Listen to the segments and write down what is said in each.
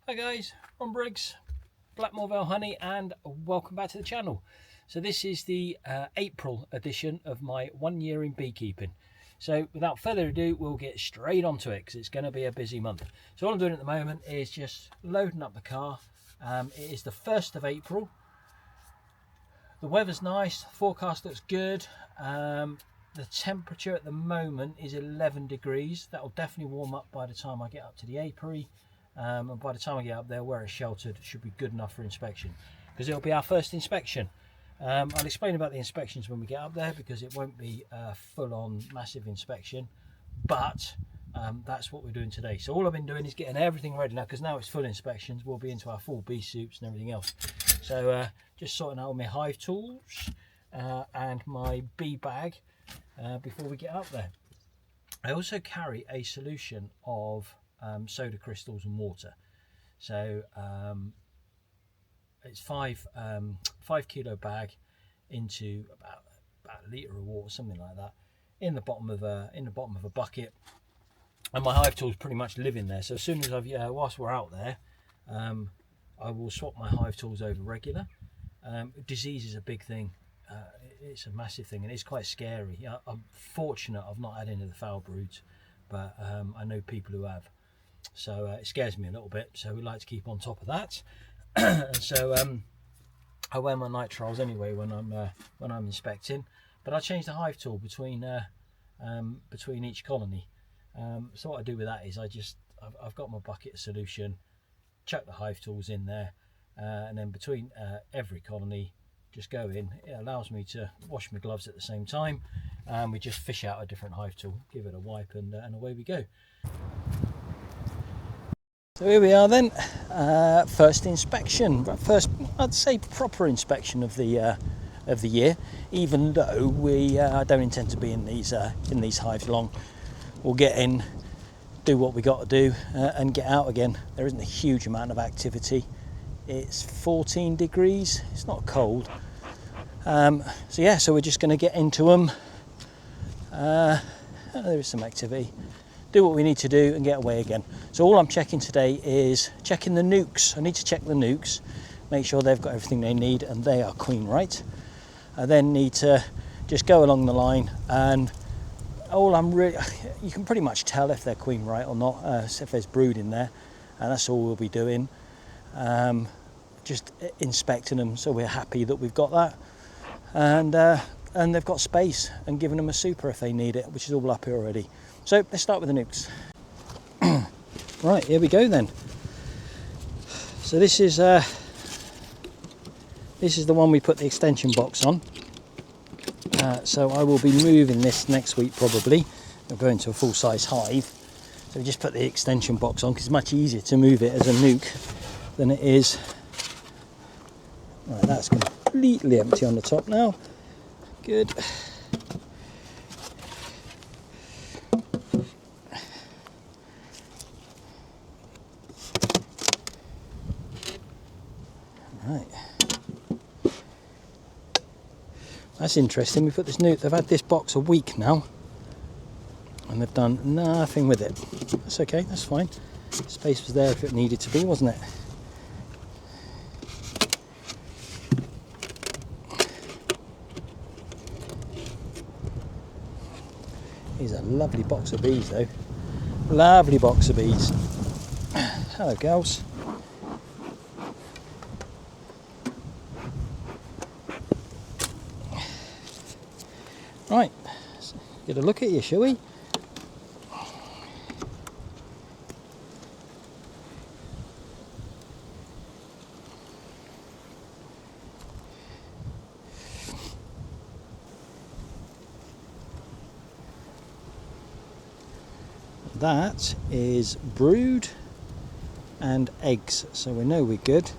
Hi guys, I'm Briggs, Blackmore Vale Honey, and welcome back to the channel. So this is the April edition of my 1 year in beekeeping. So without further ado, we'll get straight onto it because it's going to be a busy month. So all I'm doing at the moment is just loading up the car. It is the 1st of April. The weather's nice, the forecast looks good. The temperature at the moment is 11 degrees. That will definitely warm up by the time I get up to the apiary. And by the time I get up there where it's sheltered, it should be good enough for inspection, because it'll be our first inspection. I'll explain about the inspections when we get up there, because it won't be a full-on massive inspection, but that's what we're doing today. So all I've been doing is getting everything ready now, because now it's full inspections. We'll be into our full bee suits and everything else. So just sorting out all my hive tools and my bee bag before we get up there. I also carry a solution of soda crystals and water. So it's 5 kilo bag into about a litre of water, something like that, in the bottom of a bucket. And my hive tools pretty much live in there. So as soon as whilst we're out there, I will swap my hive tools over regular. Disease is a big thing. It's a massive thing, and it's quite scary. I'm fortunate I've not had any of the foul broods, but I know people who have. So it scares me a little bit, so we like to keep on top of that. And so I wear my nitriles anyway when I'm inspecting, but I change the hive tool between each colony. So what I do with that is I've got my bucket of solution, chuck the hive tools in there, and then between every colony just go in. It allows me to wash my gloves at the same time, and we just fish out a different hive tool, give it a wipe, and away we go. So here we are then, first inspection, first I'd say proper inspection of the year, even though I don't intend to be in these hives long. We'll get in, do what we got to do, and get out again. There isn't a huge amount of activity. It's 14 degrees, it's not cold. So we're just going to get into them. There is some activity. Do what we need to do and get away again. So all I'm checking today is checking the nukes. I need to check the nukes, make sure they've got everything they need and they are queen right. I then need to just go along the line, and you can pretty much tell if they're queen right or not, if there's brood in there, and that's all we'll be doing. Just inspecting them so we're happy that we've got that, and they've got space, and giving them a super if they need it, which is all up here already. So let's start with the nukes. Right, here we go then. So this is the one we put the extension box on. So I will be moving this next week probably. We'll go into a full-size hive. So we just put the extension box on because it's much easier to move it as a nuke than it is. Right, that's completely empty on the top now. Good. Right. That's interesting. We put this nuke. They've had this box a week now, and they've done nothing with it. That's okay. That's fine. Space was there if it needed to be, wasn't it? Here's a lovely box of bees, though. Lovely box of bees. Hello, girls. Right, let's get a look at you, shall we? That is brood and eggs, so we know we're good,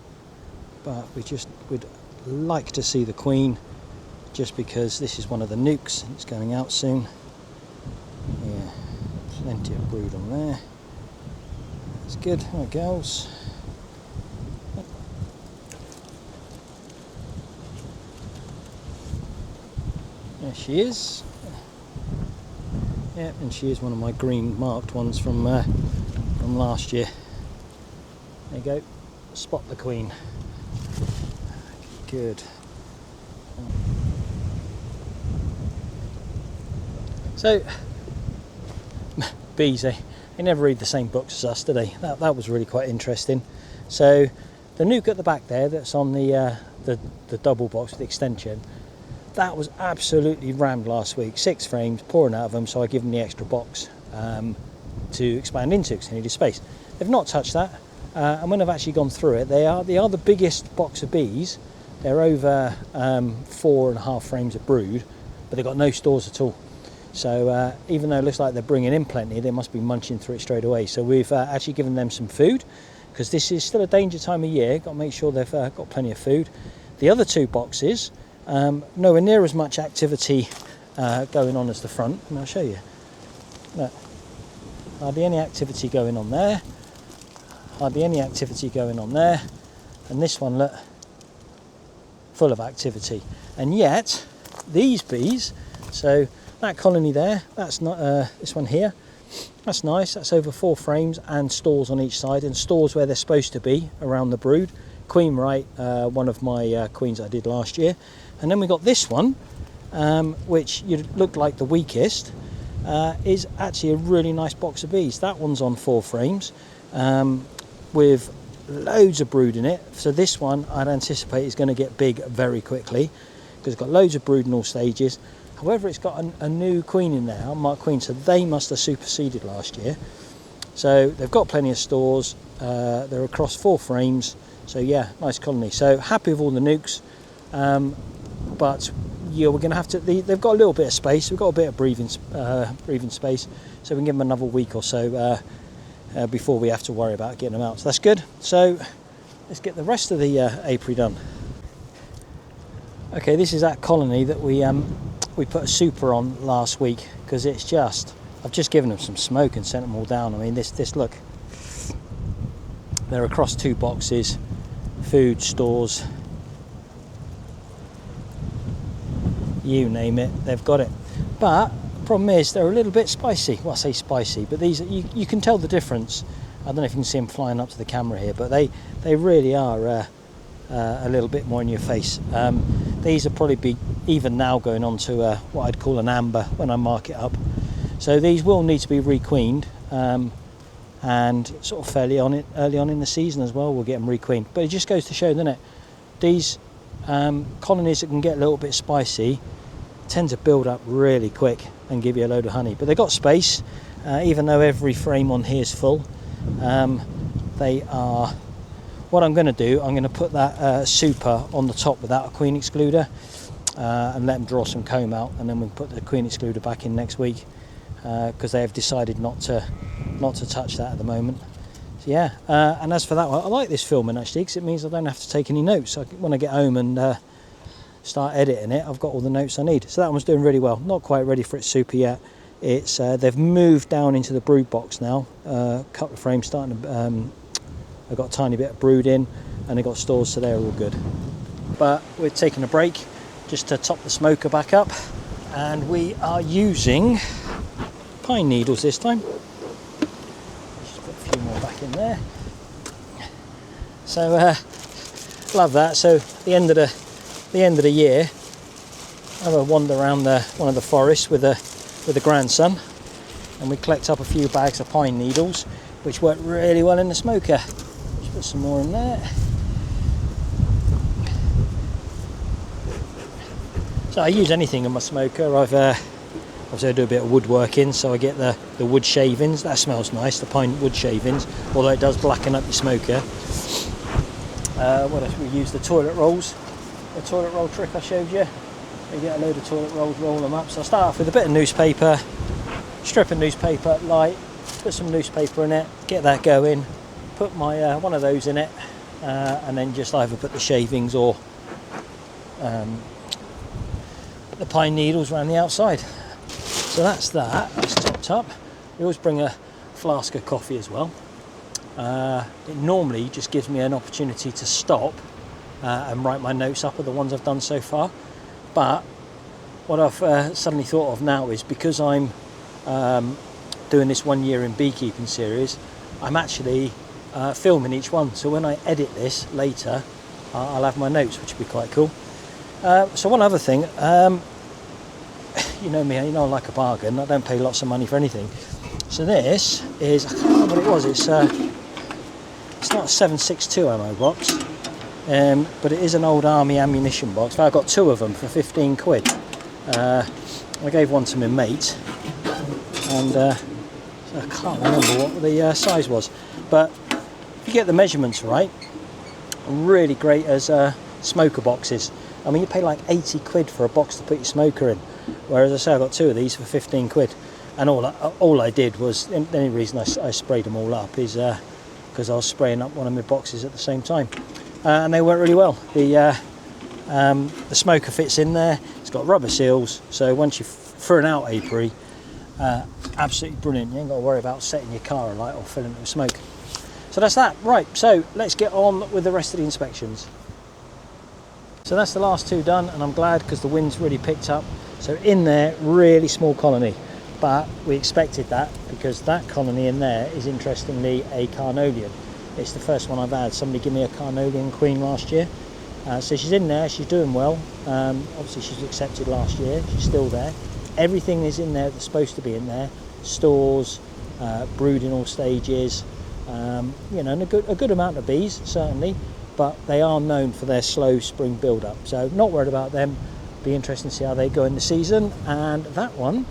but we just would like to see the queen, just because this is one of the nukes and it's going out soon. Yeah, plenty of brood on there. That's good. Right, girls. There she is. Yeah, and she is one of my green marked ones from last year. There you go. Spot the queen. Good. So, bees, they never read the same books as us, do they? That was really quite interesting. So, the nuke at the back there, that's on the double box with the extension, that was absolutely rammed last week. 6 frames, pouring out of them, so I give them the extra box to expand into because they needed space. They've not touched that, and when I've actually gone through it, they are the biggest box of bees. They're over 4.5 frames of brood, but they've got no stores at all. So even though it looks like they're bringing in plenty, they must be munching through it straight away. So we've actually given them some food, because this is still a danger time of year. Got to make sure they've got plenty of food. The other 2 boxes, nowhere near as much activity going on as the front. And I'll show you. Look, hardly any activity going on there. Hardly any activity going on there. And this one, look, full of activity. And yet, these bees, so that colony there, that's not this one here, that's nice. That's over 4 frames and stores on each side, and stores where they're supposed to be around the brood. Queen right, one of my queens I did last year. And then we got this one, which looked like the weakest, is actually a really nice box of bees. That one's on 4 frames with loads of brood in it. So this one I'd anticipate is going to get big very quickly, because it's got loads of brood in all stages. However, it's got a new queen in there, unmarked queen, so they must have superseded last year. So they've got plenty of stores. They're across 4 frames. So yeah, nice colony. So happy with all the nukes. But yeah, we're going to have to. They've got a little bit of space. We've got a bit of breathing space, so we can give them another week or so before we have to worry about getting them out. So that's good. So let's get the rest of the apiary done. Okay, this is that colony that we put a super on last week, because it's just, I've just given them some smoke and sent them all down. I mean, this look, they're across 2 boxes, food, stores, you name it, they've got it. But the problem is they're a little bit spicy. Well, I say spicy, but these, you can tell the difference. I don't know if you can see them flying up to the camera here, but they really are a little bit more in your face. These will probably be even now going on to what I'd call an amber when I mark it up. So these will need to be requeened, and sort of fairly early on in the season as well, we'll get them requeened. But it just goes to show, doesn't it? These colonies that can get a little bit spicy tend to build up really quick and give you a load of honey. But they've got space, even though every frame on here is full. They are. What I'm going to do, I'm going to put that super on the top without a queen excluder, and let them draw some comb out, and then we'll put the queen excluder back in next week, because they have decided not to touch that at the moment. So yeah, and as for that one, I like this filming actually, because it means I don't have to take any notes. When I get home and start editing it, I've got all the notes I need. So that one's doing really well. Not quite ready for its super yet. It's they've moved down into the brood box now. A couple of frames starting to. I've got a tiny bit of brood in, and they've got stores, so they're all good. But we're taking a break just to top the smoker back up, and we are using pine needles this time. Just put a few more back in there. So love that. So the end of the year, I have a wander around one of the forests with the grandson, and we collect up a few bags of pine needles, which work really well in the smoker. Just put some more in there. So I use anything in my smoker. Obviously I do a bit of woodworking, so I get the wood shavings. That smells nice, the pine wood shavings, although it does blacken up your smoker. What else? We use the toilet rolls. The toilet roll trick I showed you. You get a load of toilet rolls, roll them up. So I start off with a bit of newspaper, strip of newspaper light, put some newspaper in it, get that going, put my one of those in it, and then just either put the shavings or the pine needles around the outside. So that's topped up. We always bring a flask of coffee as well. It normally just gives me an opportunity to stop and write my notes up of the ones I've done so far. But what I've suddenly thought of now is, because I'm doing this 1 year in beekeeping series, I'm actually filming each one, so when I edit this later I'll have my notes, which will be quite cool. So one other thing, you know me, you know I like a bargain, I don't pay lots of money for anything. So this is, I can't remember what it was, it's not a 7.62 ammo box, but it is an old army ammunition box. I got 2 of them for 15 quid. I gave one to my mate, and so I can't remember what the size was, but if you get the measurements right, really great as smoker boxes. I mean, you pay like 80 quid for a box to put your smoker in, whereas I say I got 2 of these for 15 quid. And all I did was, the only reason I sprayed them all up is because I was spraying up one of my boxes at the same time, and they work really well. The smoker fits in there, it's got rubber seals, so once you're through an out apiary, absolutely brilliant. You ain't got to worry about setting your car alight or filling it with smoke. So that's that. Right, so let's get on with the rest of the inspections. So that's the last 2 done, and I'm glad because the wind's really picked up. So in there, really small colony, but we expected that because that colony in there is interestingly a carnelian. It's the first one I've had. Somebody gave me a carnelian queen last year. So she's in there, she's doing well. Obviously she's accepted last year, she's still there. Everything is in there that's supposed to be in there. Stores, brood in all stages, you know, and a good amount of bees, certainly, but they are known for their slow spring build-up. So not worried about them. Be interesting to see how they go in the season. And that one,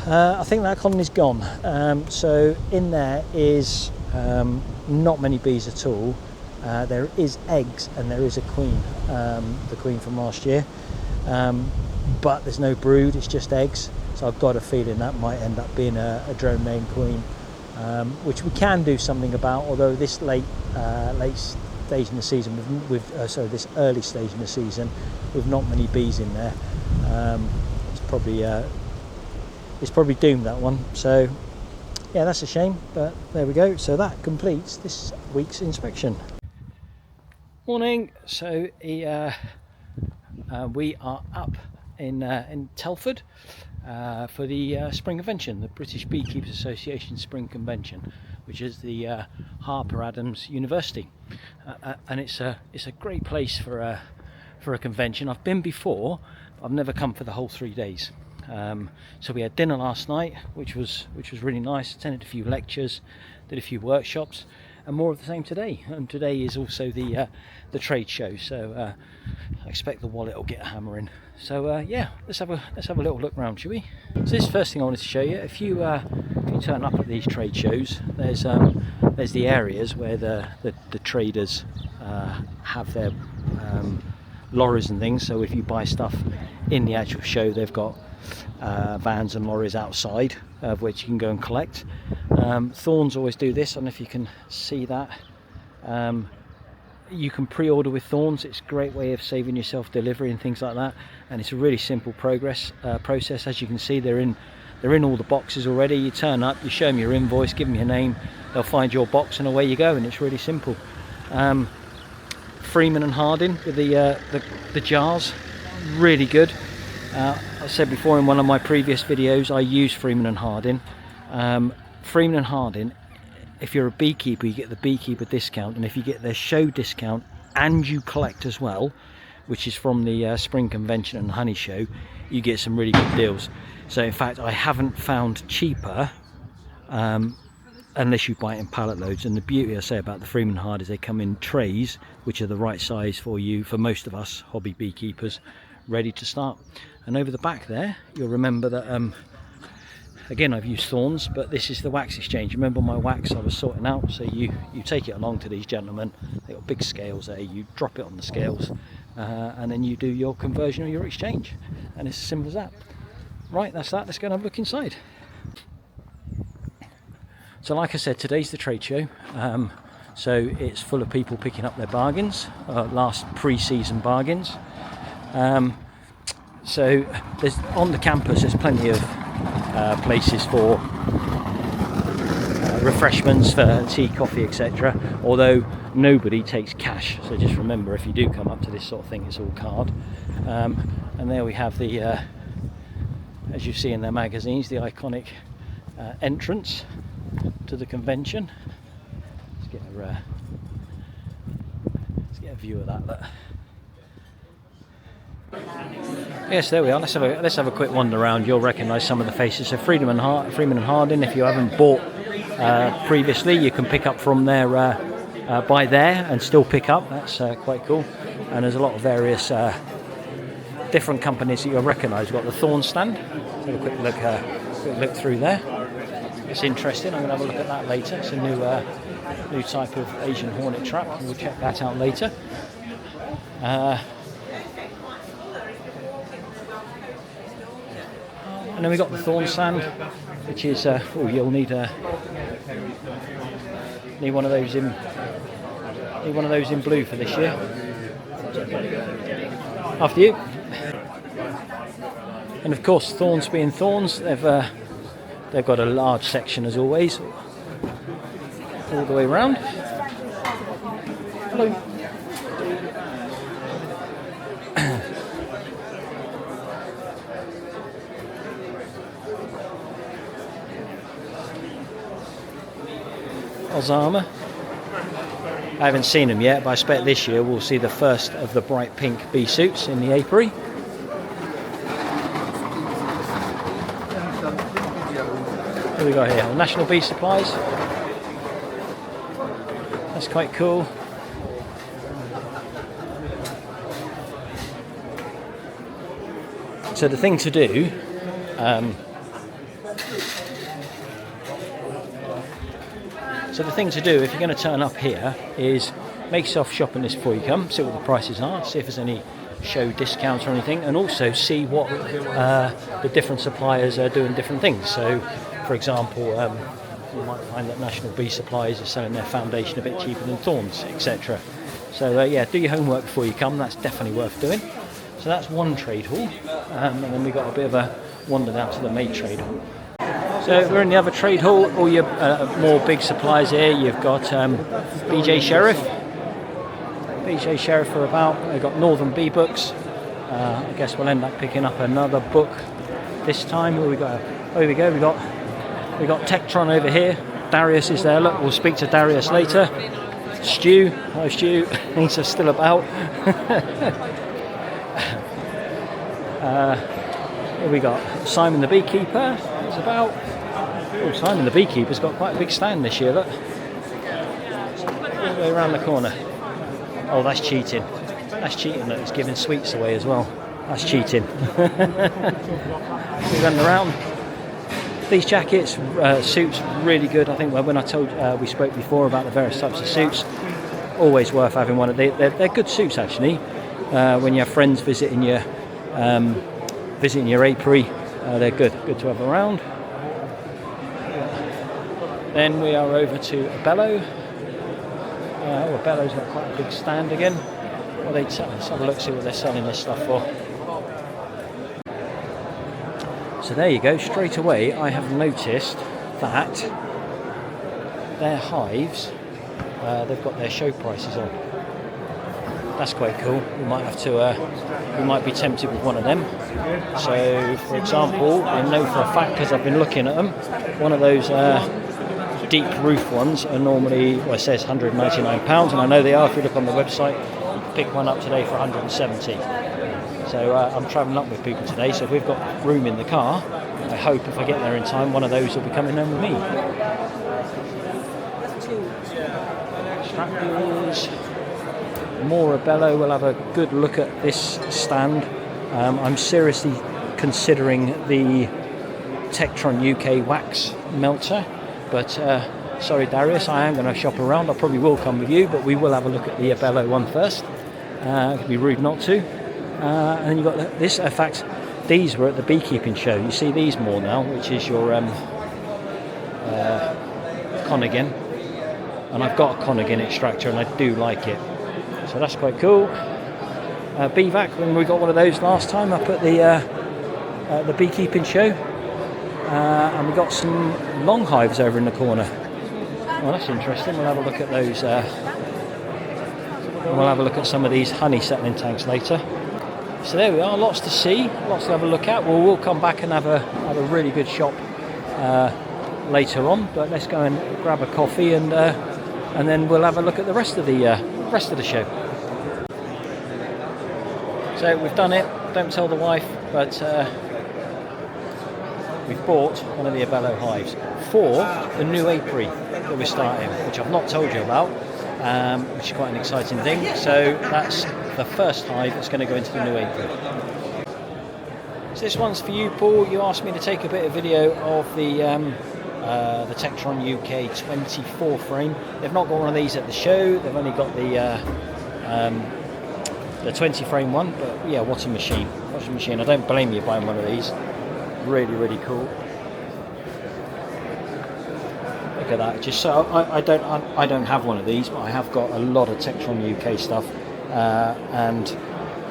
I think that colony's gone. So in there is not many bees at all. There is eggs and there is a queen, the queen from last year, but there's no brood, it's just eggs. So I've got a feeling that might end up being a drone name queen, which we can do something about, although this late stage in the season, this early stage in the season, with not many bees in there, it's probably doomed, that one. So yeah, that's a shame, but there we go. So that completes this week's inspection. Morning. So we are up in Telford for the Spring Convention, the British Beekeepers Association Spring Convention, which is the Harper Adams University, and it's a great place for a convention. I've been before, but I've never come for the whole 3 days. So we had dinner last night, which was really nice. Attended a few lectures, did a few workshops, and more of the same today. And today is also the trade show, so I expect the wallet will get a hammer in. So yeah, let's have a little look around, shall we? So this first thing I wanted to show you. If you turn up at these trade shows, there's the areas where the traders have their lorries and things. So if you buy stuff in the actual show, they've got vans and lorries outside, of which you can go and collect. Thorns always do this. I don't know if you can see that. You can pre-order with Thorns. It's a great way of saving yourself delivery and things like that, and it's a really simple process. As you can see, they're in all the boxes already. You turn up, you show them your invoice, give them your name, they'll find your box, and away you go. And it's really simple. Freeman and Harding with the jars, really good. I said before in one of my previous videos, I use Freeman and Harding. Freeman and Harding, if you're a beekeeper, you get the beekeeper discount, and if you get their show discount and you collect as well, which is from the Spring Convention and Honey Show, you get some really good deals. So in fact, I haven't found cheaper unless you buy it in pallet loads. And the beauty I say about the Freeman Hard is they come in trays, which are the right size for you, for most of us hobby beekeepers, ready to start. And over the back there, you'll remember that again, I've used Thorns, but this is the wax exchange. Remember my wax I was sorting out? So you take it along to these gentlemen. They've got big scales there. You drop it on the scales, and then you do your conversion or your exchange. And it's as simple as that. Right, that's that. Let's go and have a look inside. So like I said, today's the trade show. So it's full of people picking up their bargains, last pre-season bargains. So there's on the campus, there's plenty of places for refreshments, for tea, coffee, etc. Although nobody takes cash, so just remember, if you do come up to this sort of thing, it's all card. And there we have the, as you see in their magazines, the iconic entrance to the convention. let's get a view of that. Look. Yes, there we are. Let's have a quick wander around. You'll recognise some of the faces. So Freeman and Harding. If you haven't bought previously, you can pick up from there by there and still pick up. That's quite cool. And there's a lot of various different companies that you'll recognise. We've got the Thorn stand. Let's have a quick look through there. It's interesting. I'm going to have a look at that later. It's a new type of Asian hornet trap. We'll check that out later. And then we've got the Thorn stand, which is you'll need one of those in blue for this year. After you. And of course, thorns being thorns, they've got a large section as always, all the way around. Hello. Osama. I haven't seen them yet, but I expect this year we'll see the first of the bright pink bee suits in the apiary. What do we got here? National Bee Supplies. That's quite cool. So the thing to do, if you're going to turn up here is make yourself shop on this before you come, see what the prices are, see if there's any show discounts or anything, and also see what the different suppliers are doing different things. So, for example, you might find that National Bee Supplies are selling their foundation a bit cheaper than Thorns, etc. So yeah, do your homework before you come. That's definitely worth doing. So that's one trade hall, and then we got a bit of a wander down to the main trade hall. So we're in the other trade hall. All your more big suppliers here. You've got BJ Sheriff. BJ Sheriff are about. They've got Northern Bee books. I guess we'll end up picking up another book this time. Where we got? Oh, here we go. We got Tektron over here. Darius is there. Look, we'll speak to Darius later. Stu, hi Stu. He's still about. Here we got Simon the Beekeeper. It's about. Oh, Simon the Beekeeper's got quite a big stand this year. Look, all the way around the corner. Oh, that's cheating. That's cheating. Look, it's giving sweets away as well. That's cheating. We run around. These jackets, suits, really good. I think when I told we spoke before about the various types of suits, always worth having one. They're good suits actually. When you have friends visiting your apiary, they're good to have around. Then we are over to Bello. Bello's got quite a big stand again. Well, let's have a look, see what they're selling this stuff for. So there you go. Straight away, I have noticed that their hives, they've got their show prices on. That's quite cool. We might have to. We might be tempted with one of them. So, for example, I know for a fact because I've been looking at them, one of those deep roof ones are normally, well, it says £199, and I know they are. If you look on the website, you can pick one up today for £170. So I'm travelling up with people today. So if we've got room in the car, I hope if I get there in time, one of those will be coming home with me. Strapules. Morabello. We'll have a good look at this stand. I'm seriously considering the Tektron UK wax melter, but sorry Darius, I am going to shop around. I probably will come with you, but we will have a look at the Bello one first. It'd be rude not to. And then you've got this. In fact, these were at the beekeeping show. You see these more now, which is your Conagin, and I've got a Conagin extractor, and I do like it. So that's quite cool. BVAC, when we got one of those last time up at the beekeeping show, and we got some long hives over in the corner. Well, that's interesting. We'll have a look at those. We'll have a look at some of these honey settling tanks later. So there we are. Lots to see, lots to have a look at. We'll come back and have a really good shop later on. But let's go and grab a coffee and and then we'll have a look at the rest of the show. So we've done it. Don't tell the wife, but we've bought one of the Vale hives for the new apiary that we're starting, which I've not told you about, which is quite an exciting thing. So that's the first hive that's going to go into the new apiary. So this one's for you, Paul. You asked me to take a bit of video of the Tektron UK 24 frame. They've not got one of these at the show. They've only got the 20 frame one, but yeah, what a machine. What a machine. I don't blame you buying one of these. Really, really cool. Look at that. Just so I don't have one of these, but I have got a lot of Tektron UK stuff, and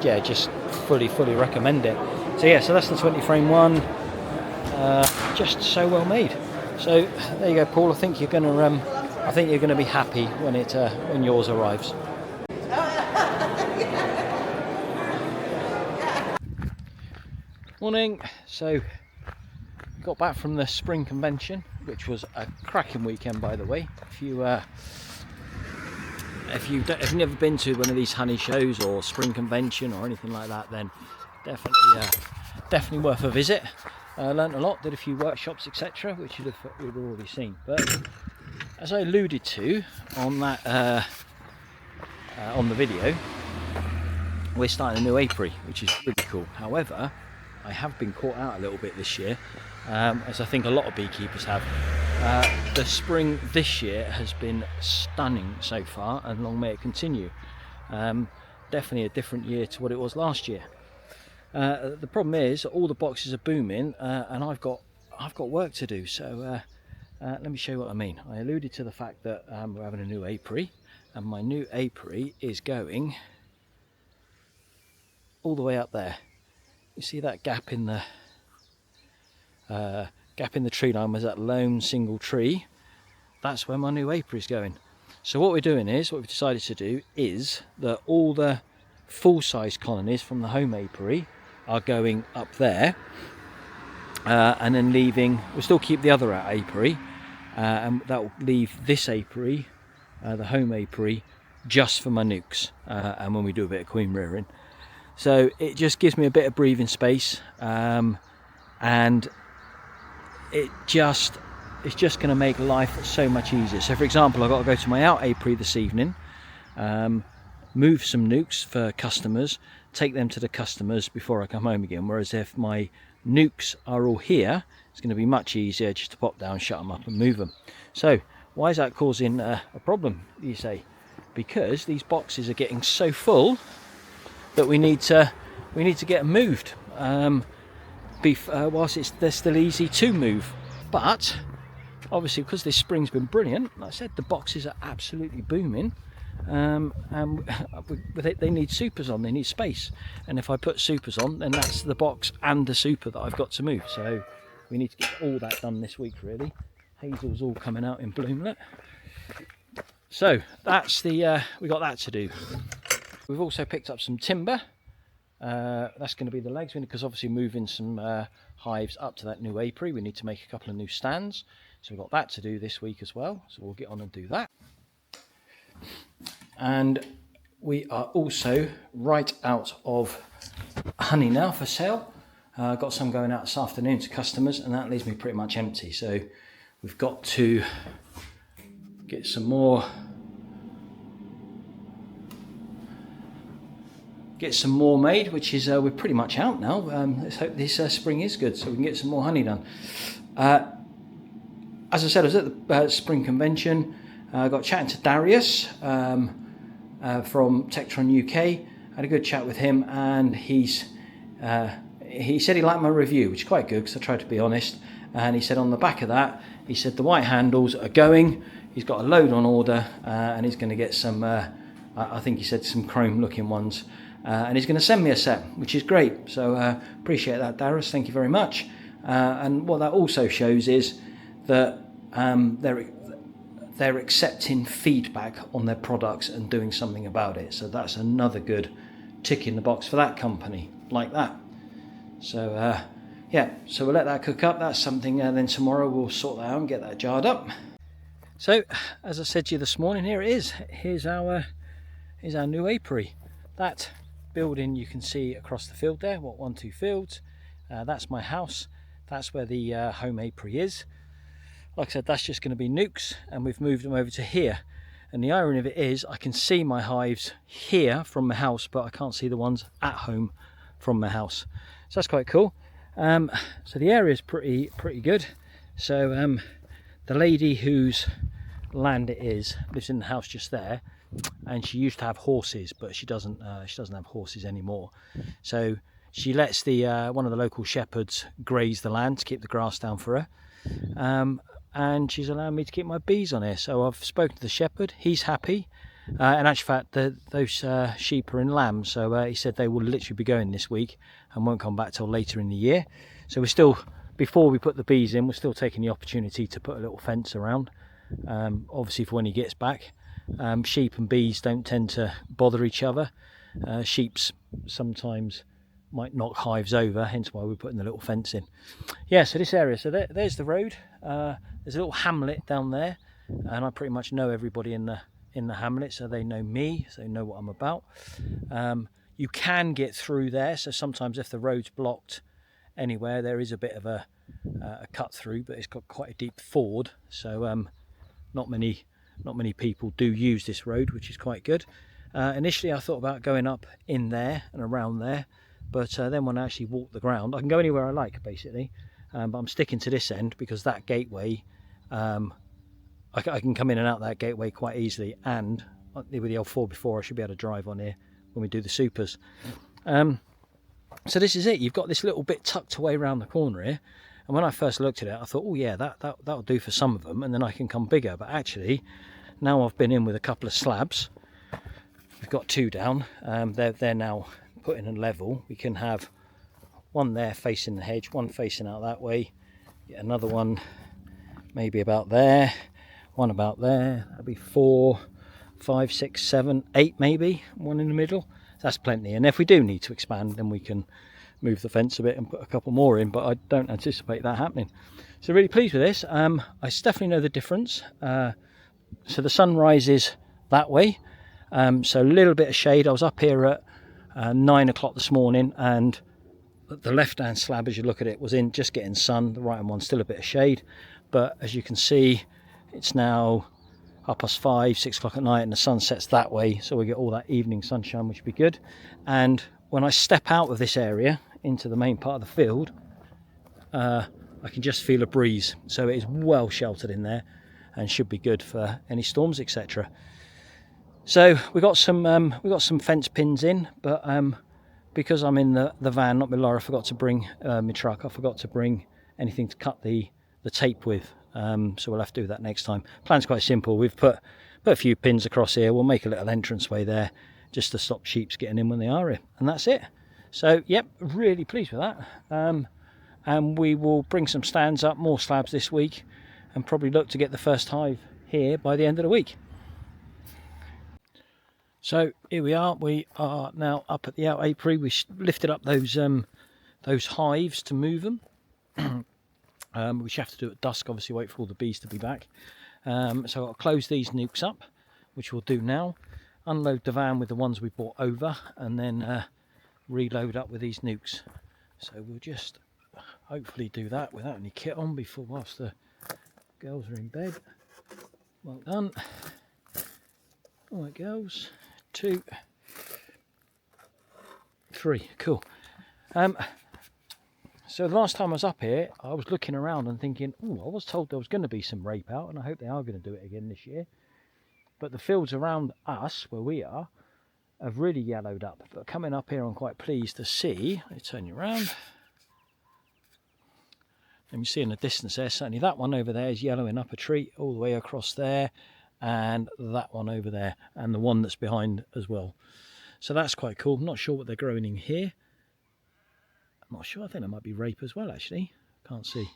yeah, just fully recommend it. So yeah, so that's the 20 frame one. Just so well made. So there you go, Paul. I think you're gonna be happy when yours arrives. Morning. So got back from the spring convention, which was a cracking weekend, by the way. If you've never been to one of these honey shows or spring convention or anything like that, then definitely worth a visit. Learned a lot, did a few workshops, etc., which you've already seen. But as I alluded to on that on the video, we're starting a new apiary, which is really cool. However, I have been caught out a little bit this year, as I think a lot of beekeepers have. The spring this year has been stunning so far, and long may it continue. Definitely a different year to what it was last year. The problem is all the boxes are booming, and I've got work to do. So let me show you what I mean. I alluded to the fact that we're having a new apiary, and my new apiary is going all the way up there. You see that gap in the tree line, was that lone single tree? That's where my new apiary is going. So what we've decided to do is that all the full-size colonies from the home apiary are going up there, and then we'll still keep the other apiary, and that will leave this apiary, the home apiary, just for my nukes, and when we do a bit of queen rearing. So it just gives me a bit of breathing space, and it's just going to make life so much easier. So for example, I've got to go to my out apiary this evening, move some nukes for customers, take them to the customers before I come home again. Whereas if my nukes are all here, it's going to be much easier just to pop down, shut them up and move them. So why is that causing a problem, you say? Because these boxes are getting so full that we need to get them moved, whilst they're still easy to move. But obviously, because this spring's been brilliant, like I said, the boxes are absolutely booming, and they need supers on, they need space, and if I put supers on, then that's the box and the super that I've got to move. So we need to get all that done this week, really. Hazel's all coming out in bloom, look. So that's we got that to do. We've also picked up some timber. That's going to be the legs, because obviously moving some hives up to that new apiary, we need to make a couple of new stands. So we've got that to do this week as well. So we'll get on and do that. And we are also right out of honey now for sale. Got some going out this afternoon to customers, and that leaves me pretty much empty. So we've got to get some more made, which is we're pretty much out now. Let's hope this spring is good so we can get some more honey done. As I said, I was at the spring convention. I got chatting to Darius from Tektron UK. Had a good chat with him, and he said he liked my review, which is quite good because I tried to be honest. And he said on the back of that, he said the white handles are going. He's got a load on order, and he's going to get some, I think he said some chrome looking ones. And he's going to send me a set, which is great. So appreciate that, Darius. Thank you very much. And what that also shows is that they're accepting feedback on their products and doing something about it. So that's another good tick in the box for that company, like that. So yeah, so we'll let that cook up. That's something. Then tomorrow we'll sort that out and get that jarred up. So, as I said to you this morning, here it is. Here's our new apiary. That building you can see across the field there, 1-2 fields. That's my house. That's where the home apiary is. Like I said, that's just going to be nukes, and we've moved them over to here. And the irony of it is, I can see my hives here from my house, but I can't see the ones at home from my house. So that's quite cool. So the area is pretty good. So the lady whose land it is lives in the house just there, and she used to have horses, but she doesn't have horses anymore. So she lets the one of the local shepherds graze the land to keep the grass down for her, and she's allowed me to keep my bees on here. So I've spoken to the shepherd, he's happy. In actual fact, those sheep are in lambs, so he said they will literally be going this week and won't come back till later in the year. So we're still, before we put the bees in, we're still taking the opportunity to put a little fence around, obviously for when he gets back. Sheep and bees don't tend to bother each other. Sheep's sometimes might knock hives over, hence why we're putting the little fence in. Yeah, so this area, so there's the road. There's a little hamlet down there, and I pretty much know everybody in the hamlet, so they know me, so they know what I'm about. You can get through there, so sometimes if the road's blocked anywhere, there is a bit of a cut through, but it's got quite a deep ford, so not many people do use this road, which is quite good. Initially I thought about going up in there and around there, but then when I actually walk the ground, I can go anywhere I like basically, but I'm sticking to this end because that gateway, I can come in and out that gateway quite easily, and with the old 4x4 I should be able to drive on here when we do the supers. So this is it. You've got this little bit tucked away around the corner here, and when I first looked at it I thought, oh yeah, that'll do for some of them, and then I can come bigger. But actually now I've been in with a couple of slabs, we've got 2 down, they're now put in a level. We can have one there facing the hedge, one facing out that way, get another one maybe about there, one about there. That'll be 4, 5, 6, 7, 8 maybe, one in the middle. That's plenty. And if we do need to expand, then we can move the fence a bit and put a couple more in, but I don't anticipate that happening. So really pleased with this. I definitely know the difference. So the sun rises that way, so a little bit of shade. I was up here at 9 o'clock this morning, and the left hand slab, as you look at it, was in just getting sun. The right hand one's still a bit of shade, but as you can see, it's now 5:30, 6 o'clock at night, and the sun sets that way, so we get all that evening sunshine, which would be good. And when I step out of this area into the main part of the field, I can just feel a breeze, so it is well sheltered in there and should be good for any storms, etc. So we got some fence pins in, but because I'm in the van, not my lorry, I forgot to bring my truck. I forgot to bring anything to cut the tape with, so we'll have to do that next time. Plan's quite simple. We've put a few pins across here. We'll make a little entranceway there just to stop sheep getting in when they are here, and that's it. So yep, really pleased with that. And we will bring some stands up, more slabs this week, and probably look to get the first hive here by the end of the week. So here we are now up at the out apiary. We lifted up those hives to move them. We should have to do it at dusk, obviously wait for all the bees to be back. So I'll close these nukes up, which we'll do now. Unload the van with the ones we brought over, and then reload up with these nukes. So we'll just hopefully do that without any kit on whilst the girls are in bed. Well done. All right, girls. 2, 3, cool. So the last time I was up here, I was looking around and thinking, oh, I was told there was going to be some rape out, and I hope they are going to do it again this year. But the fields around us, where we are, have really yellowed up. But coming up here, I'm quite pleased to see. Let me turn you around. Let me see in the distance there, certainly that one over there is yellowing up a tree all the way across there, and that one over there, and the one that's behind as well. So that's quite cool. I'm not sure what they're growing in here. I'm not sure. I think there might be rape as well, actually. Can't see.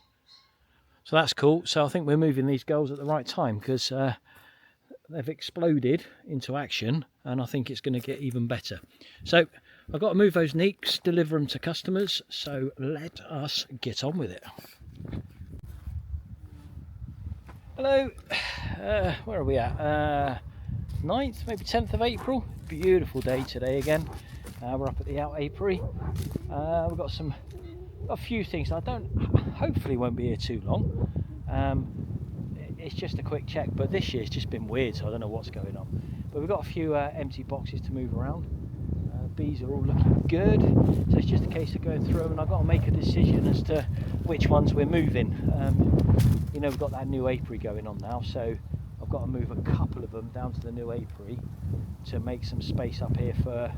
So that's cool. So I think we're moving these girls at the right time, because they've exploded into action, and I think it's going to get even better. So I've got to move those neeks, deliver them to customers, so let us get on with it. Hello, where are we at? 9th, maybe 10th of April. Beautiful day today again. We're up at the Apiary. We've got a few things. Hopefully won't be here too long. It's just a quick check, but this year's just been weird, so I don't know what's going on. But we've got a few empty boxes to move around. Bees are all looking good, so it's just a case of going through them, and I've got to make a decision as to which ones we're moving. You know, we've got that new apiary going on now, so I've got to move a couple of them down to the new apiary to make some space up here for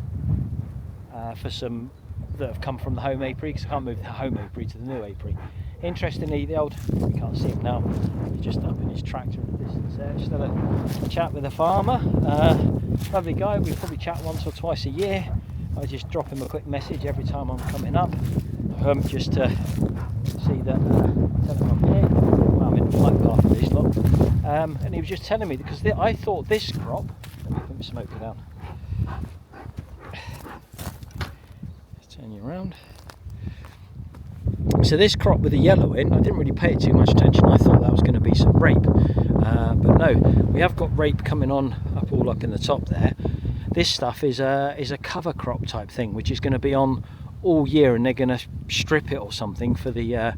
some that have come from the home apiary, because I can't move the home apiary to the new apiary. Interestingly, the old, you can't see him now, he's just up in his tractor in the distance there. Just had a chat with a farmer, lovely guy. We probably chat once or twice a year. I just drop him a quick message every time I'm coming up, just to see that tell him I'm here. Well, I'm in the flight path for this lot, and he was just telling me, because I thought this crop, let me put my smoker down, let's turn you around. So this crop with the yellow in, I didn't really pay it too much attention. I thought that was going to be some rape, but no, we have got rape coming on all up in the top there. This stuff is a cover crop type thing, which is going to be on all year, and they're going to strip it or something for the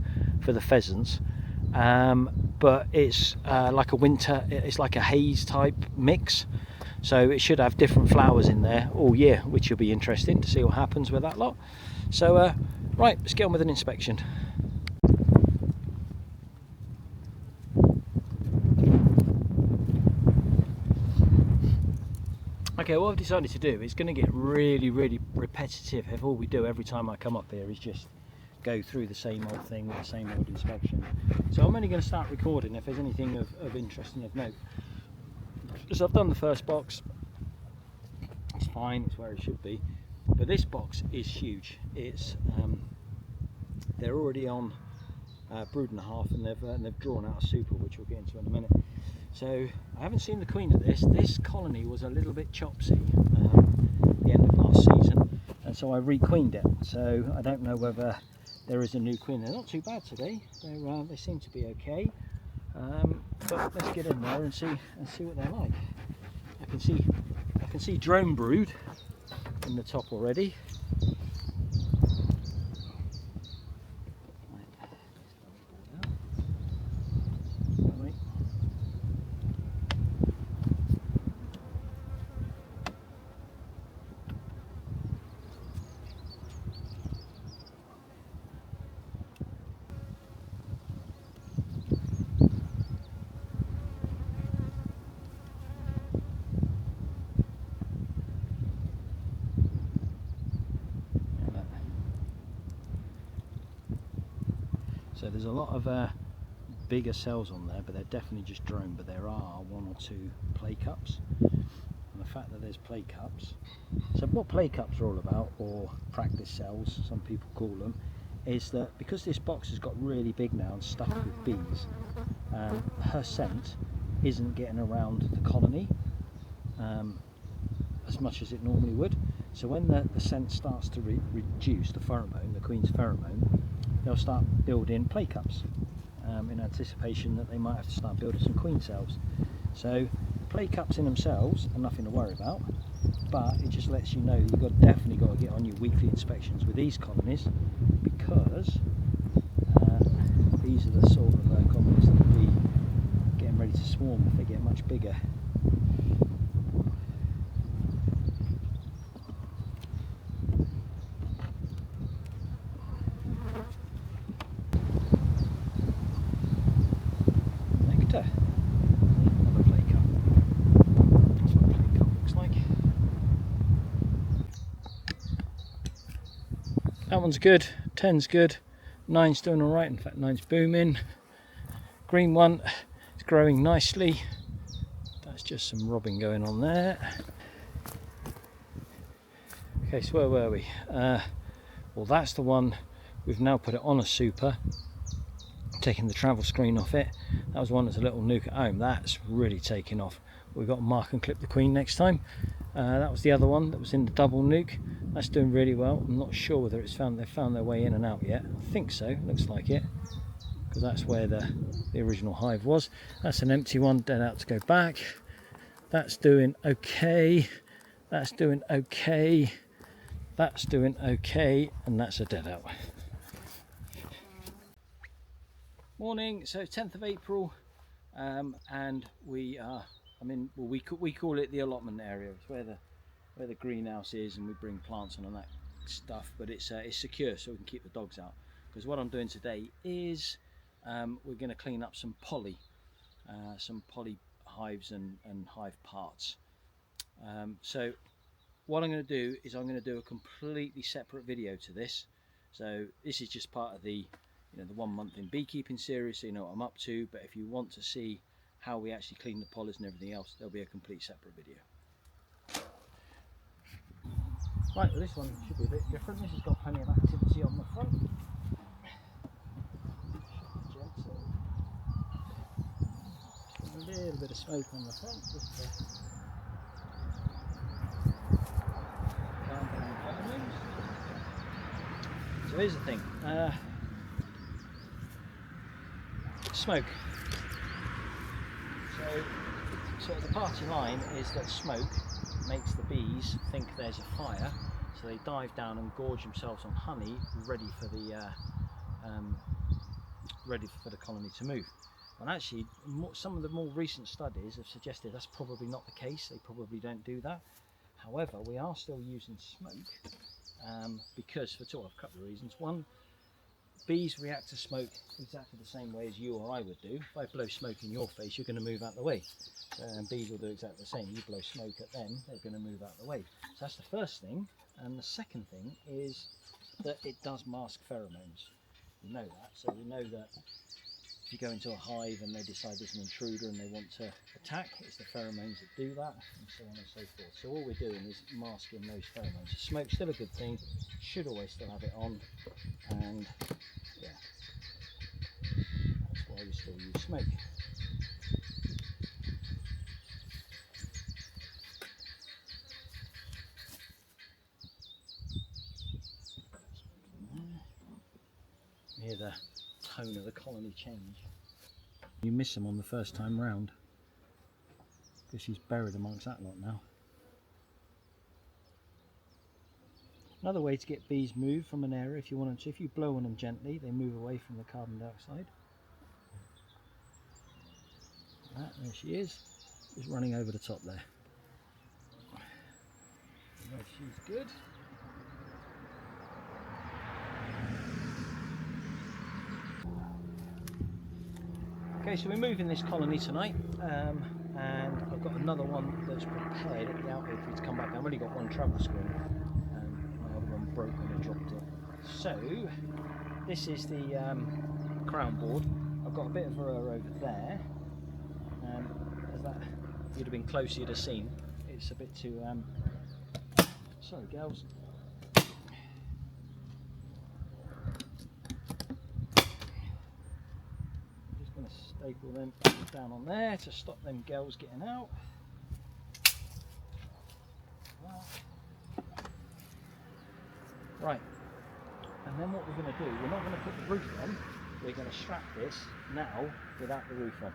pheasants. But it's like a winter, it's like a haze type mix, so it should have different flowers in there all year, which will be interesting to see what happens with that lot. So right, let's get on with an inspection. Okay, what I've decided to do is going to get really repetitive if all we do every time I come up here is just go through the same old thing with the same old inspection. So I'm only going to start recording if there's anything of interest and of note. So I've done the first box, it's fine, it's where it should be, but this box is huge. It's they're already on brood and a half, and they've drawn out a super, which we'll get into in a minute. So I haven't seen the queen of this. This colony was a little bit chopsy at the end of last season, and so I requeened it. So I don't know whether there is a new queen. They're not too bad today. They seem to be okay. But let's get in there and see what they're like. I can see drone brood in the top already. So there's a lot of bigger cells on there, but they're definitely just drone. But there are one or two play cups, and the fact that there's play cups. So what play cups are all about, or practice cells, some people call them, is that because this box has got really big now and stuffed with bees, her scent isn't getting around the colony as much as it normally would. So when the scent starts to reduce, the pheromone, the queen's pheromone, they'll start building play cups in anticipation that they might have to start building some queen cells. So play cups in themselves are nothing to worry about, but it just lets you know you've definitely got to get on your weekly inspections with these colonies, because these are the sort of colonies that will be getting ready to swarm if they get much bigger. That one's good, 10's good, 9's doing alright, in fact 9's booming. Green one is growing nicely, that's just some robbing going on there. Okay, so where were we? Well, that's the one, we've now put it on a super, taking the travel screen off it. That was one that's a little nuke at home, that's really taking off. We've got to mark and clip the queen next time. That was the other one that was in the double nuke. That's doing really well. I'm not sure whether they've found their way in and out yet. I think so, looks like it. because that's where the original hive was. That's an empty one, dead out to go back. That's doing okay. That's doing okay. That's doing okay, and that's a dead out. Morning. So 10th of April, and we are. Well, we call it the allotment area. It's where the greenhouse is, and we bring plants on and that stuff. But it's secure, so we can keep the dogs out. Because what I'm doing today is we're going to clean up some poly hives and hive parts. So what I'm going to do is I'm going to do a completely separate video to this. So this is just part of the the 1 month in beekeeping series, so you know what I'm up to. But if you want to see how we actually clean the pollies and everything else, there'll be a complete separate video. Right, well, this one should be a bit different. This has got plenty of activity on the front. A little bit of smoke on the front, just to calm down colonies. So here's the thing, smoke. So sort of the party line is that smoke makes the bees think there's a fire, so they dive down and gorge themselves on honey, ready for the colony to move. And actually, some of the more recent studies have suggested that's probably not the case. They probably don't do that. However, we are still using smoke because for a couple of reasons. One, bees react to smoke exactly the same way as you or I would do. If I blow smoke in your face, you're going to move out the way. And bees will do exactly the same. You blow smoke at them, they're going to move out the way. So that's the first thing. And the second thing is that it does mask pheromones. We know that. So we know that if you go into a hive and they decide there's an intruder and they want to attack, it's the pheromones that do that, and so on and so forth. So all we're doing is masking those pheromones. So smoke's still a good thing, should always still have it on, and yeah, that's why we still use smoke. Hear the tone of the colony change. You miss them on the first time round because she's buried amongst that lot now. Another way to get bees moved from an area, if you want them to, if you blow on them gently, they move away from the carbon dioxide. There she is, just running over the top there. Right, she's good. Okay, so we're moving this colony tonight, and I've got another one that's prepared at the outlet for you to come back. I've only got one travel screen, my other one broke when I dropped it. So this is the crown board. I've got a bit of her over there. As that, if you'd have been closer, you'd have seen. It's a bit too. Sorry, girls. Staple them down on there to stop them girls getting out. Right, and then what we're going to do, we're not going to put the roof on, we're going to strap this now without the roof on.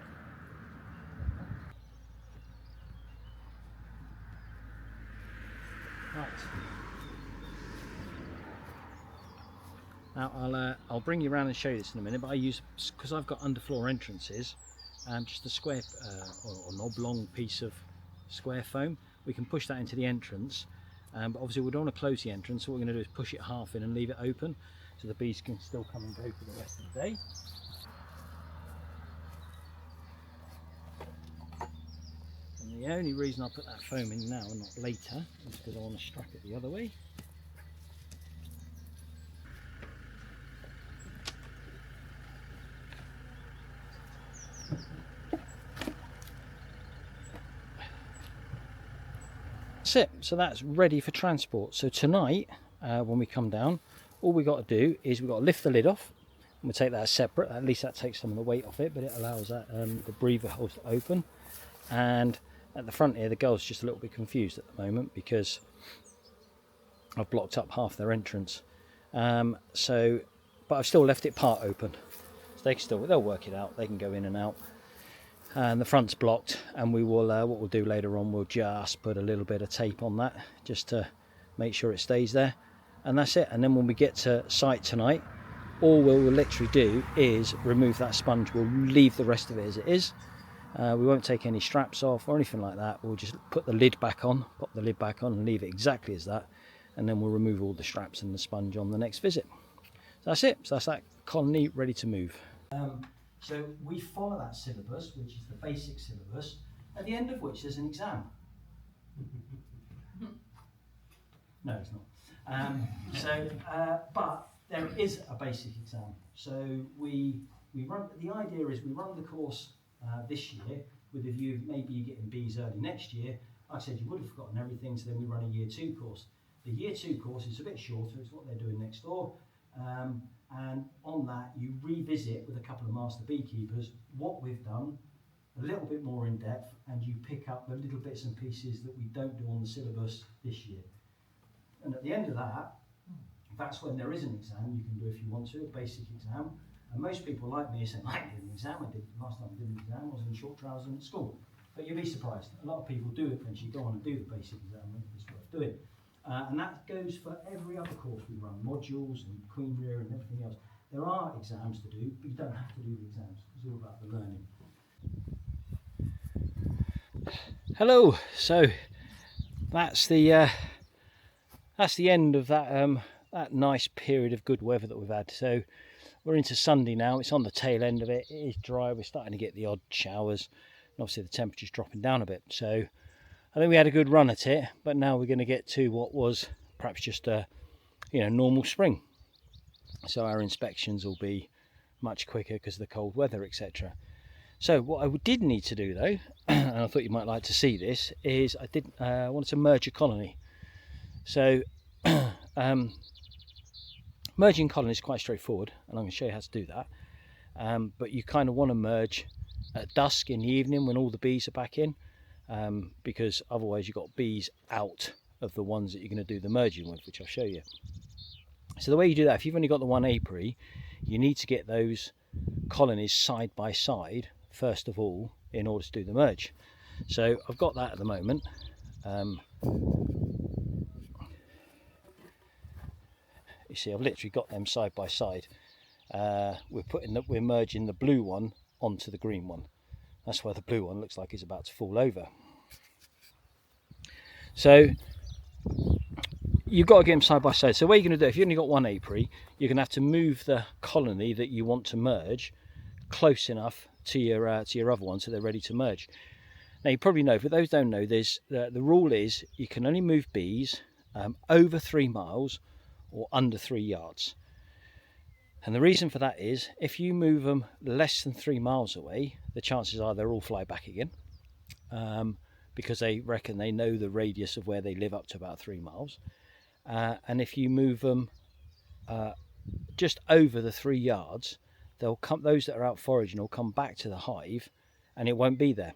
Right. Now I'll bring you around and show you this in a minute, but I use, because I've got underfloor entrances, just a square or an oblong piece of square foam. We can push that into the entrance, but obviously we don't want to close the entrance, so what we're going to do is push it half in and leave it open so the bees can still come and go for the rest of the day. And the only reason I put that foam in now and not later is because I want to strap it the other way. That's it. So that's ready for transport. So tonight, when we come down, all we got to do is we've got to lift the lid off, and we'll take that separate. At least that takes some of the weight off it, but it allows that the breather holes to open. And at the front here, the girls just a little bit confused at the moment because I've blocked up half their entrance. But I've still left it part open. So they'll work it out. They can go in and out. And the front's blocked, and we will what we'll do later on, we'll just put a little bit of tape on that just to make sure it stays there, and that's it. And then when we get to site tonight, all we'll literally do is remove that sponge. We'll leave the rest of it as it is. We won't take any straps off or anything like that. We'll just put the lid back on, pop the lid back on and leave it exactly as that, and then we'll remove all the straps and the sponge on the next visit. So that's it. So that's that colony ready to move. So we follow that syllabus, which is the basic syllabus, at the end of which there's an exam. No, it's not. But there is a basic exam. So we run. The idea is we run the course this year with a view of maybe you getting bees early next year. Like I said, you would have forgotten everything, so then we run a year 2 course. The year 2 course is a bit shorter. It's what they're doing next door. And on that, you revisit with a couple of master beekeepers what we've done, a little bit more in depth, and you pick up the little bits and pieces that we don't do on the syllabus this year. And at the end of that, that's when there is an exam you can do if you want to, a basic exam. And most people like me say, I did an exam, last time I did an exam, I was in short trousers at school. But you'll be surprised, a lot of people do it when you go on and do the basic exam, it's worth doing. And that goes for every other course we run, modules and queen rear and everything else. There are exams to do, but you don't have to do the exams. It's all about the learning. Hello. So that's the end of that that nice period of good weather that we've had. So we're into Sunday now. It's on the tail end of it. It is dry. We're starting to get the odd showers, and obviously the temperature's dropping down a bit. So I think we had a good run at it, but now we're going to get to what was perhaps just a normal spring. So our inspections will be much quicker because of the cold weather, etc. So what I did need to do though, and I thought you might like to see this, is I wanted to merge a colony. So merging colonies is quite straightforward, and I'm going to show you how to do that. But you kind of want to merge at dusk in the evening when all the bees are back in. Because otherwise you've got bees out of the ones that you're going to do the merging with, which I'll show you. So the way you do that, if you've only got the one apiary, you need to get those colonies side by side first of all in order to do the merge. So I've got that at the moment. You see, I've literally got them side by side. We're merging the blue one onto the green one. That's why the blue one looks like it's about to fall over. So you've got to get them side by side. So what you're going to do, if you've only got one apiary, you're going to have to move the colony that you want to merge close enough to your other one so they're ready to merge. Now you probably know, for those who don't know, there's the rule is you can only move bees over 3 miles or under 3 yards. And the reason for that is if you move them less than 3 miles away, the chances are they'll all fly back again, because they reckon they know the radius of where they live up to about 3 miles. And if you move them just over the 3 yards, they'll come. Those that are out foraging will come back to the hive, and it won't be there,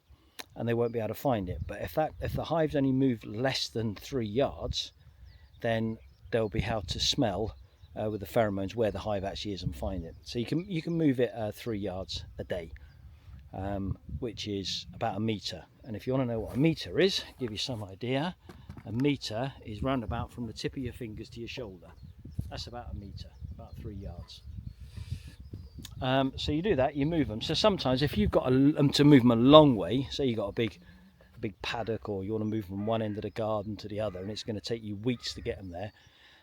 and they won't be able to find it. But if the hives only move less than 3 yards, then they'll be able to smell with the pheromones where the hive actually is and find it. So you can move it 3 yards a day, which is about 1 metre. And if you want to know what 1 metre is, give you some idea, 1 metre is round about from the tip of your fingers to your shoulder. That's about 1 metre, about 3 yards. So you do that, you move them. So sometimes if you've got to move them a long way, say you've got a big paddock, or you want to move from one end of the garden to the other, and it's going to take you weeks to get them there,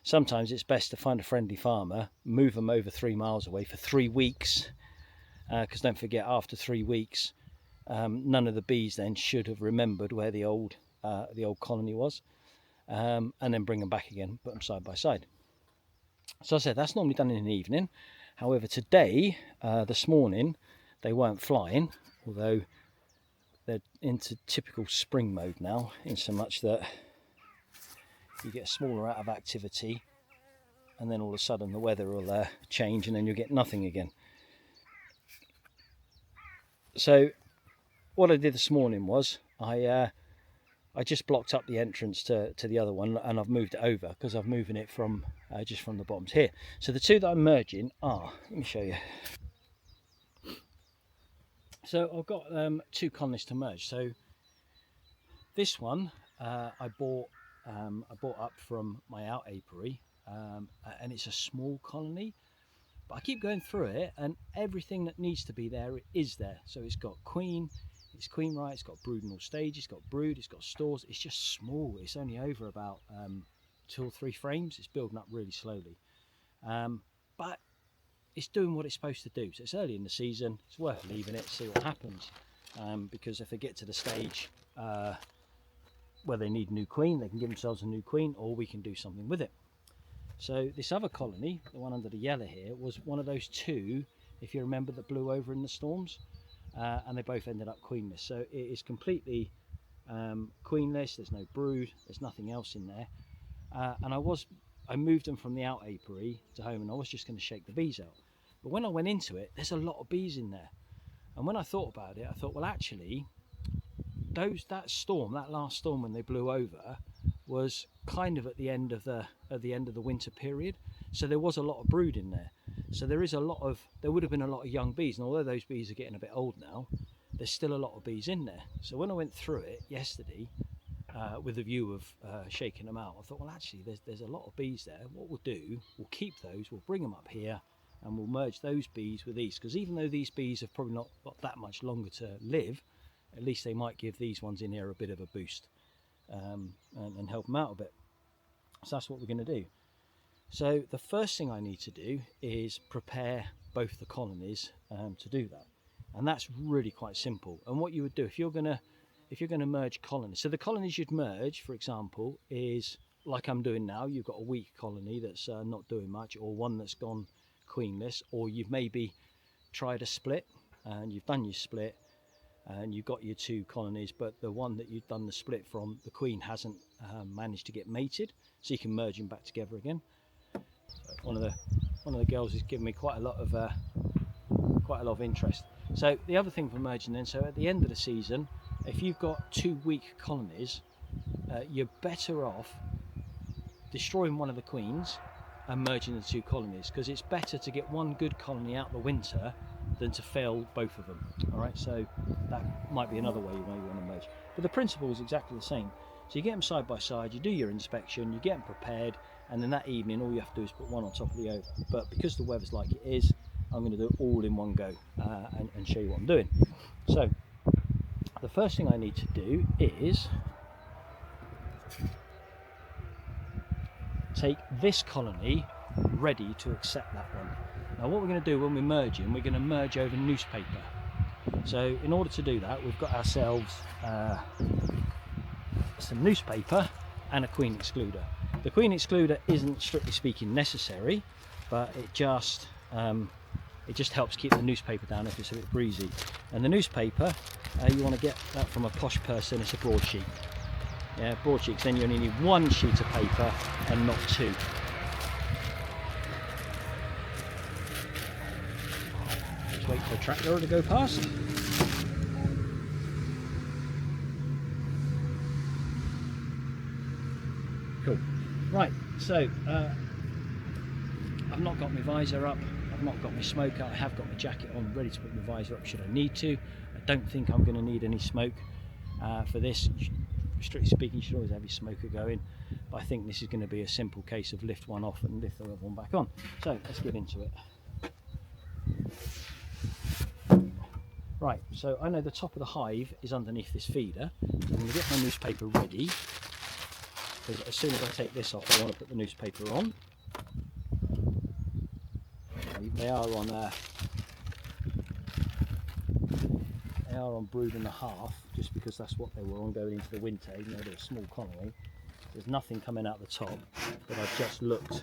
sometimes it's best to find a friendly farmer, move them over 3 miles away for 3 weeks, because don't forget, after 3 weeks, none of the bees then should have remembered where the old colony was, and then bring them back again, put them side by side. So I said that's normally done in the evening. However, today, this morning, they weren't flying, although they're into typical spring mode now, in so much that you get a smaller amount of activity, and then all of a sudden the weather will change, and then you'll get nothing again. So what I did this morning was I just blocked up the entrance to the other one, and I've moved it over because I'm moving it from just from the bottoms here. So the two that I'm merging are, let me show you. So I've got 2 colonies to merge. So this one I bought up from my out apiary, and it's a small colony. But I keep going through it, and everything that needs to be there is there. So it's got queen, it's queen right, it's got brood in all stages, it's got brood, it's got stores. It's just small. It's only over about 2 or 3 frames. It's building up really slowly, but it's doing what it's supposed to do. So it's early in the season. It's worth leaving it, see what happens, because if they get to the stage where they need a new queen, they can give themselves a new queen, or we can do something with it. So this other colony, the one under the yellow here, was one of those 2, if you remember, that blew over in the storms, and they both ended up queenless. So it is completely queenless. There's no brood, there's nothing else in there, and I moved them from the out apiary to home, and I was just going to shake the bees out. But when I went into it, there's a lot of bees in there, and when I thought about it, I thought, well, actually, that last storm when they blew over, was kind of at the end of the winter period, so there was a lot of brood in there. So there would have been a lot of young bees, and although those bees are getting a bit old now, there's still a lot of bees in there. So when I went through it yesterday, with a view of shaking them out, I thought, well, actually, there's a lot of bees there. What we'll do, we'll keep those, we'll bring them up here, and we'll merge those bees with these, because even though these bees have probably not got that much longer to live, at least they might give these ones in here a bit of a boost, and help them out a bit. So that's what we're going to do. So the first thing I need to do is prepare both the colonies to do that, and that's really quite simple. And what you would do if you're going to merge colonies, so the colonies you'd merge, for example, is like I'm doing now. You've got a weak colony that's not doing much, or one that's gone queenless, or you've maybe tried a split and you've done your split and you've got your 2 colonies, but the one that you've done the split from, the queen hasn't managed to get mated, so you can merge them back together again. So one of the girls is giving me quite a lot of interest. So the other thing for merging then, so at the end of the season, if you've got 2 weak colonies, you're better off destroying one of the queens and merging the 2 colonies, because it's better to get one good colony out the winter than to fail both of them. All right, so that might be another way you may want to merge, but the principle is exactly the same. So you get them side by side, you do your inspection, you get them prepared, and then that evening all you have to do is put one on top of the other. But because the weather's like it is, I'm going to do it all in one go, and show you what I'm doing. So the first thing I need to do is take this colony ready to accept that one. Now what we're going to do when we merge in, we're going to merge over newspaper. So in order to do that, we've got ourselves some newspaper and a queen excluder. The queen excluder isn't strictly speaking necessary, but it just helps keep the newspaper down if it's a bit breezy. And the newspaper, you want to get that from a posh person. It's a broadsheet. Yeah, broadsheets. Then you only need 1 sheet of paper and not 2. Just wait for a tractor to go past. Cool. Right, so I've not got my visor up, I've not got my smoker. I have got my jacket on, ready to put my visor up should I need to. I don't think I'm going to need any smoke for this. Strictly speaking, you should always have your smoker going, but I think this is going to be a simple case of lift one off and lift the other one back on. So let's get into it. Right, so I know the top of the hive is underneath this feeder. I'm going to get my newspaper ready, because as soon as I take this off, I want to put the newspaper on. They are on brood and a half, just because that's what they were on going into the winter, even though they're a small colony. There's nothing coming out the top, but I've just looked,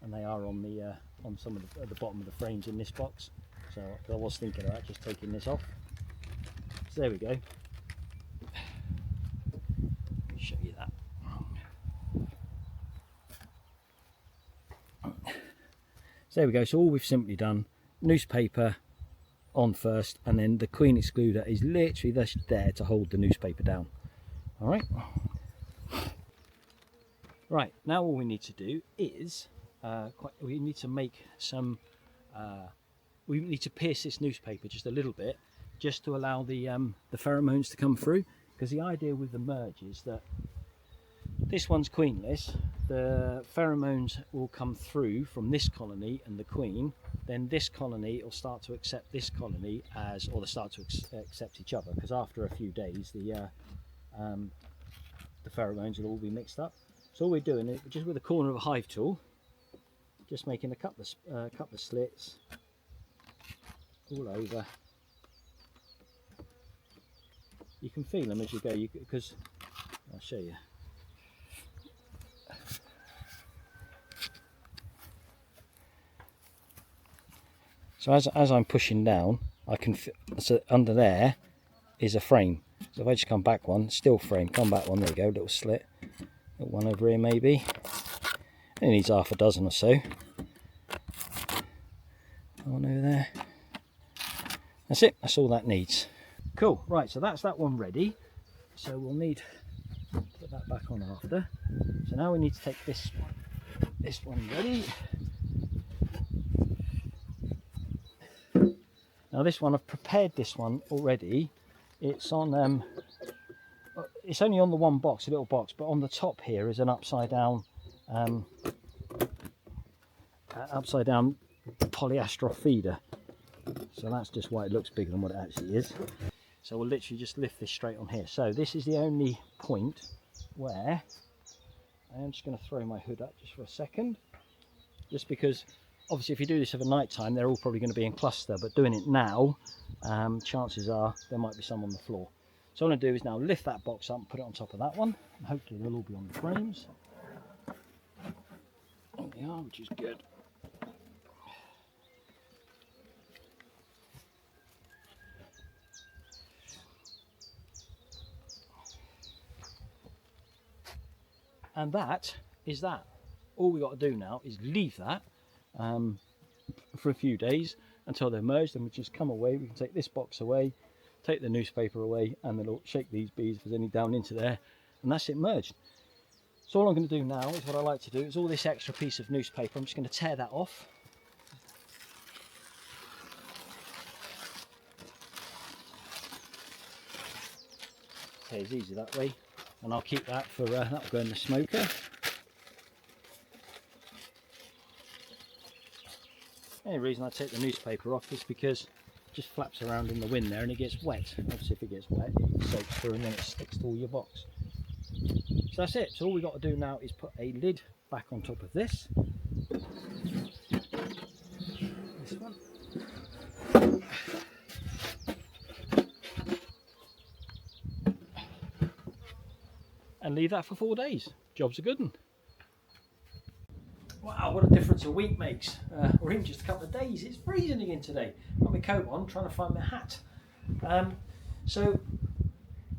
and they are on the on some of the, at the bottom of the frames in this box. So I was thinking about just taking this off. So there we go. Let me show you that. So there we go. So all we've simply done, newspaper on first, and then the queen excluder is literally just there to hold the newspaper down. All right. Right, now all we need to do is we need to make some we need to pierce this newspaper just a little bit just to allow the pheromones to come through, because the idea with the merge is that this one's queenless, the pheromones will come through from this colony and the queen, then this colony will start to accept this colony as, or they start to accept each other, because after a few days the pheromones will all be mixed up. So all we're doing is just with the corner of a hive tool, just making a couple of slits all over. You can feel them as you go, because I'll show you. So as I'm pushing down, I can so under there is a frame. So if I just come back one, still frame, come back one, there you go, little slit, little one over here maybe. It needs half a dozen or so. One over there. That's it, that's all that needs. Cool, right, so that's that one ready. So we'll need to put that back on after. So now we need to take this one ready. Now this one, I've prepared this one already. It's on, it's only on the one box, a little box, but on the top here is an upside down polyastroph feeder. So that's just why it looks bigger than what it actually is. So we'll literally just lift this straight on here. So this is the only point where I'm just going to throw my hood up just for a second, just because obviously if you do this over night time they're all probably going to be in cluster, but doing it now chances are there might be some on the floor. So what I'm going to do is now lift that box up and put it on top of that one, and hopefully they'll all be on the frames. There they are, which is good. And that is that. All we got to do now is leave that for a few days until they're merged, and we just come away. We can take this box away, take the newspaper away, and then it'll shake these bees if there's any down into there, and that's it merged. So all I'm going to do now is what I like to do is all this extra piece of newspaper, I'm just going to tear that off. Tears easy that way, and I'll keep that for that'll go in the smoker. The only reason I take the newspaper off is because it just flaps around in the wind there and it gets wet. Obviously if it gets wet it soaks through and then it sticks to all your box. So that's it. So all we've got to do now is put a lid back on top of this. This one. And leave that for 4 days. Job's a good one. Wow, what a difference a week makes, or even just a couple of days. It's freezing again today. Got my coat on, trying to find my hat. So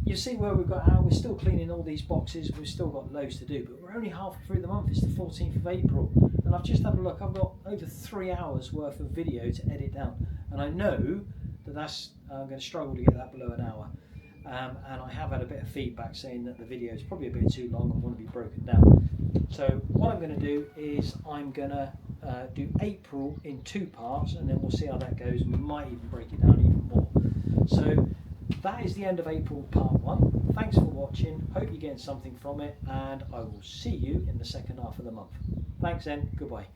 you see where we've got out. We're still cleaning all these boxes. We've still got loads to do, but we're only halfway through the month. It's the 14th of April, and I've just had a look. I've got over 3 hours worth of video to edit down, and I know that I'm going to struggle to get that below an hour. And I have had a bit of feedback saying that the video is probably a bit too long and want to be broken down. So what I'm going to do is I'm going to do April in 2 parts, and then we'll see how that goes. We might even break it down even more. So that is the end of April part 1. Thanks for watching. Hope you're getting something from it, and I will see you in the second half of the month. Thanks then. Goodbye.